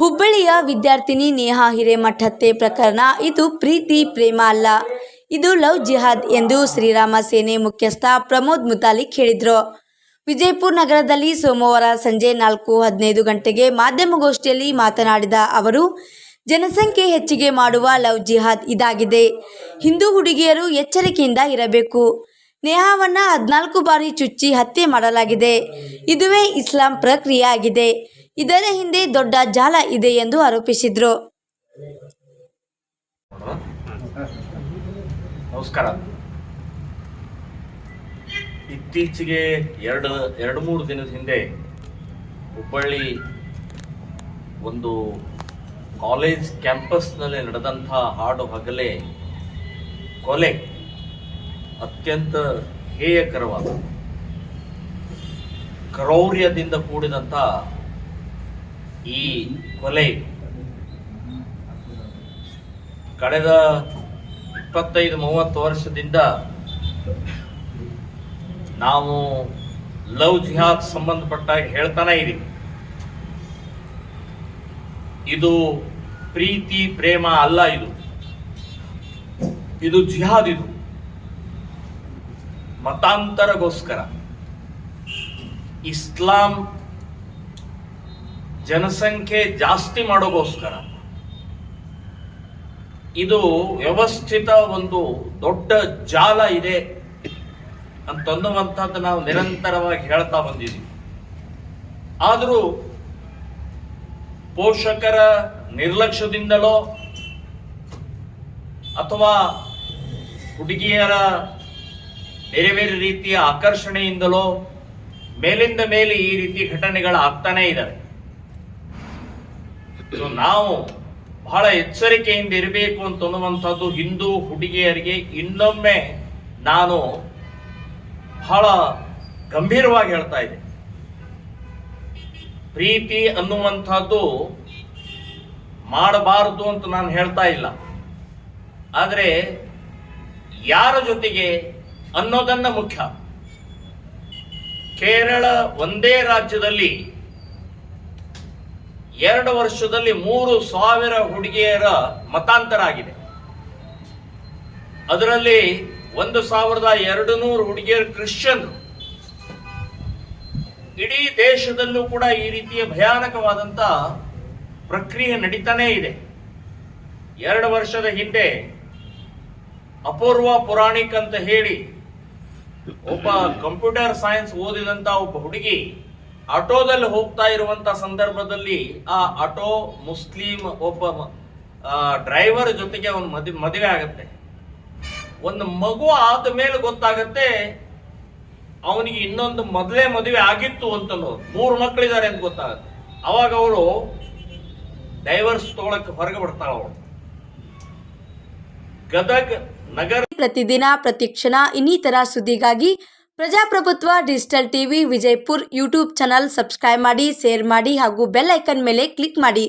ಹುಬ್ಬಳ್ಳಿಯ ವಿದ್ಯಾರ್ಥಿನಿ ನೇಹಾ ಹಿರೇಮಠ ಹತ್ಯೆ ಪ್ರಕರಣ ಇದು ಪ್ರೀತಿ ಪ್ರೇಮ ಅಲ್ಲ, ಇದು ಲವ್ ಜಿಹಾದ್ ಎಂದು ಶ್ರೀರಾಮ ಸೇನೆ ಮುಖ್ಯಸ್ಥ ಪ್ರಮೋದ್ ಮುತಾಲಿಕ್ ಹೇಳಿದರು. ವಿಜಯಪುರ ನಗರದಲ್ಲಿ ಸೋಮವಾರ ಸಂಜೆ 4:15 ಗಂಟೆಗೆ ಮಾಧ್ಯಮಗೋಷ್ಠಿಯಲ್ಲಿ ಮಾತನಾಡಿದ ಅವರು, ಜನಸಂಖ್ಯೆ ಹೆಚ್ಚಿಗೆ ಮಾಡುವ ಲವ್ ಜಿಹಾದ್ ಇದಾಗಿದೆ. ಹಿಂದೂ ಹುಡುಗಿಯರು ಎಚ್ಚರಿಕೆಯಿಂದ ಇರಬೇಕು. ನೇಹಾವನ್ನ 14 ಬಾರಿ ಚುಚ್ಚಿ ಹತ್ಯೆ ಮಾಡಲಾಗಿದೆ. ಇದುವೇ ಇಸ್ಲಾಂ ಪ್ರಕ್ರಿಯೆ ಆಗಿದೆ. ಇದರ ಹಿಂದೆ ದೊಡ್ಡ ಜಾಲ ಇದೆ ಎಂದು ಆರೋಪಿಸಿದರು. ನಮಸ್ಕಾರ. ಇತ್ತೀಚೆಗೆ ಎರಡು ಮೂರು ದಿನದ ಹಿಂದೆ ಹುಬ್ಬಳ್ಳಿ ಒಂದು ಕಾಲೇಜ್ ಕ್ಯಾಂಪಸ್ನಲ್ಲಿ ನಡೆದಂಥ ಹಾಡು ಹಗಲೇ ಕೊಲೆ ಅತ್ಯಂತ ಹೇಯಕರವಾದ ಕ್ರೌರ್ಯದಿಂದ ಕೂಡಿದಂಥ ಈ ಕೊಲೆ ಕಳೆದ 25-30 ವರ್ಷದಿಂದ ನಾವು ಲವ್ ಜಿಹಾದ್ ಸಂಬಂಧಪಟ್ಟಾಗ ಹೇಳ್ತಾನೆ ಇದೀವಿ. ಇದು ಪ್ರೀತಿ ಪ್ರೇಮ ಅಲ್ಲ, ಇದು ಜಿಹಾದ್. ಇದು ಮತಾಂತರಗೋಸ್ಕರ, ಇಸ್ಲಾಂ ಜನಸಂಖ್ಯೆ ಜಾಸ್ತಿ ಮಾಡೋಗೋಸ್ಕರ, ಇದು ವ್ಯವಸ್ಥಿತ ಒಂದು ದೊಡ್ಡ ಜಾಲ ಇದೆ ಅಂತನ್ನುವಂಥದ್ದು ನಾವು ನಿರಂತರವಾಗಿ ಹೇಳ್ತಾ ಬಂದಿದ್ದೀವಿ. ಆದರೂ ಪೋಷಕರ ನಿರ್ಲಕ್ಷ್ಯದಿಂದಲೋ ಅಥವಾ ಹುಡುಗಿಯರ ಬೇರೆ ಬೇರೆ ರೀತಿಯ ಆಕರ್ಷಣೆಯಿಂದಲೋ ಮೇಲಿಂದ ಮೇಲೆ ಈ ರೀತಿ ಘಟನೆಗಳು ಆಗ್ತಾನೆ ಇದ್ದಾವೆ. ನಾವು ಬಹಳ ಎಚ್ಚರಿಕೆಯಿಂದ ಇರಬೇಕು ಅಂತನ್ನುವಂಥದ್ದು ಹಿಂದೂ ಹುಡುಗಿಯರಿಗೆ ಇನ್ನೊಮ್ಮೆ ನಾನು ಬಹಳ ಗಂಭೀರವಾಗಿ ಹೇಳ್ತಾ ಇದ್ದೆ. ಪ್ರೀತಿ ಅನ್ನುವಂಥದ್ದು ಮಾಡಬಾರದು ಅಂತ ನಾನು ಹೇಳ್ತಾ ಇಲ್ಲ, ಆದರೆ ಯಾರ ಜೊತೆಗೆ ಅನ್ನೋದನ್ನ ಮುಖ್ಯ. ಕೇರಳ ಒಂದೇ ರಾಜ್ಯದಲ್ಲಿ 2 ವರ್ಷದಲ್ಲಿ 3,000 ಹುಡುಗಿಯರ ಮತಾಂತರ ಆಗಿದೆ. ಅದರಲ್ಲಿ 1,200 ಹುಡುಗಿಯರು ಕ್ರಿಶ್ಚಿಯನ್. ಇಡೀ ದೇಶದಲ್ಲೂ ಕೂಡ ಈ ರೀತಿಯ ಭಯಾನಕವಾದಂತ ಪ್ರಕ್ರಿಯೆ ನಡೀತಾನೇ ಇದೆ. 2 ವರ್ಷದ ಹಿಂದೆ ಅಪೂರ್ವ ಪುರಾಣಿಕ್ ಅಂತ ಹೇಳಿ ಒಬ್ಬ ಕಂಪ್ಯೂಟರ್ ಸೈನ್ಸ್ ಓದಿದಂತ ಒಬ್ಬ ಹುಡುಗಿ ಆಟೋದಲ್ಲಿ ಹೋಗ್ತಾ ಇರುವಂತ ಸಂದರ್ಭದಲ್ಲಿ ಆ ಆಟೋ ಮುಸ್ಲಿಂ ಒಬ್ಬ ಡ್ರೈವರ್ ಜೊತೆಗೆ ಅವನು ಮದುವೆ ಆಗತ್ತೆ. ಒಂದು ಮಗು ಆದ ಮೇಲೆ ಗೊತ್ತಾಗತ್ತೆ ಅವನಿಗೆ ಇನ್ನೊಂದು ಮೊದಲೇ ಮದುವೆ ಆಗಿತ್ತು ಅಂತ, 3 ಮಕ್ಕಳಿದ್ದಾರೆ ಅಂತ ಗೊತ್ತಾಗತ್ತೆ. ಅವಾಗ ಅವಳು ಡೈವರ್ಸ್ ತಗೊಳಕ್ಕೆ ಹೊರಗೆ ಬರ್ತಾಳ. ಅವಳು ಗದಗ್ ನಗರ. ಪ್ರತಿದಿನ ಪ್ರತಿಕ್ಷಣ ಇನ್ನಿತರ ಸುದ್ದಿಗಾಗಿ ಪ್ರಜಾಪ್ರಭುತ್ವ digital TV Vijayapura YouTube channel subscribe ಮಾಡಿ, ಶೇರ್ ಮಾಡಿ ಹಾಗೂ ಬೆಲ್ ಐಕನ್ ಮೇಲೆ ಕ್ಲಿಕ್ ಮಾಡಿ.